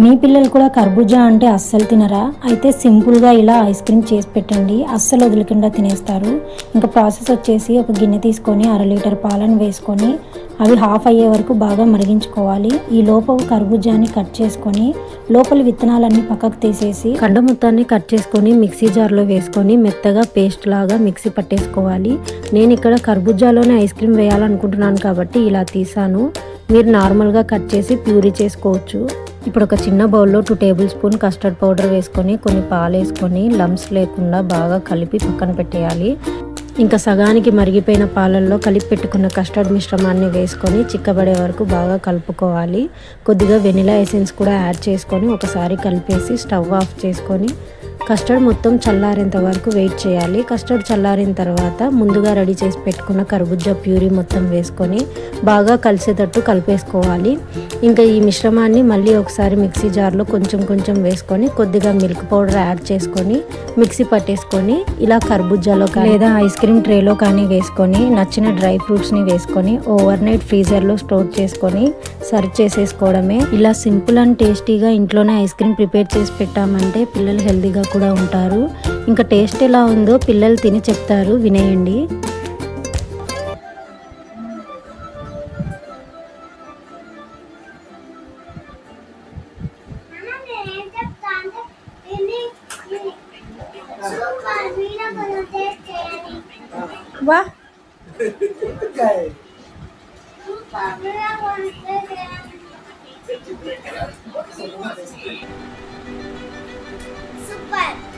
మీ పిల్లలు కూడా కర్బూజా అంటే అస్సలు తినరా? అయితే సింపుల్గా ఇలా ఐస్ క్రీమ్ చేసి పెట్టండి, అస్సలు వదలకుండా తినేస్తారు. ఇంకా ప్రాసెస్ వచ్చేసి ఒక గిన్నె తీసుకొని 1/2 లీటర్ పాలను వేసుకొని అవి హాఫ్ అయ్యే వరకు బాగా మరిగించుకోవాలి. ఈ లోపు కర్బూజాని కట్ చేసుకొని లోపలి విత్తనాలన్నీ పక్కకు తీసేసి కండ మొత్తాన్ని కట్ చేసుకొని మిక్సీ జార్లో వేసుకొని మెత్తగా పేస్ట్ లాగా మిక్సీ పట్టేసుకోవాలి. నేను ఇక్కడ కర్బూజాలోనే ఐస్ క్రీమ్ వేయాలనుకుంటున్నాను కాబట్టి ఇలా తీసాను. మీరు నార్మల్గా కట్ చేసి ప్యూరీ చేసుకోవచ్చు. ఇప్పుడు ఒక చిన్న బౌల్లో 2 టేబుల్ స్పూన్ కస్టర్డ్ పౌడర్ వేసుకొని కొన్ని పాలు వేసుకొని లంప్స్ లేకుండా బాగా కలిపి పక్కన పెట్టేయాలి. ఇంకా సగానికి మరిగిపోయిన పాలల్లో కలిపి పెట్టుకున్న కస్టర్డ్ మిశ్రమాన్ని వేసుకొని చిక్కబడే వరకు బాగా కలుపుకోవాలి. కొద్దిగా వెనిలా ఎసెన్స్ కూడా యాడ్ చేసుకొని ఒకసారి కలిపేసి స్టవ్ ఆఫ్ చేసుకొని కస్టర్డ్ మొత్తం చల్లారేంత వరకు వెయిట్ చేయాలి. కస్టర్డ్ చల్లారిన తర్వాత ముందుగా రెడీ చేసి పెట్టుకున్న కర్బూజా ప్యూరీ మొత్తం వేసుకొని బాగా కలిసేటట్టు కలిపేసుకోవాలి. ఇంకా ఈ మిశ్రమాన్ని మళ్ళీ ఒకసారి మిక్సీ జార్లో కొంచెం కొంచెం వేసుకొని కొద్దిగా మిల్క్ పౌడర్ యాడ్ చేసుకొని మిక్సీ పట్టేసుకొని ఇలా కర్బూజాలో లేదా ఐస్ క్రీమ్ ట్రేలో కానీ వేసుకొని నచ్చిన డ్రై ఫ్రూట్స్ని వేసుకొని ఓవర్ నైట్ ఫ్రీజర్లో స్టోర్ చేసుకొని సర్వ్ చేసేసుకోవడమే. ఇలా సింపుల్ అండ్ టేస్టీగా ఇంట్లోనే ఐస్ క్రీమ్ ప్రిపేర్ చేసి పెట్టామంటే పిల్లలు హెల్తీగా కూడా ఉంటారు. ఇంకా టేస్ట్ ఎలా ఉందో పిల్లలు తిని చెప్తారు, వినేయండి. వా సూపర్.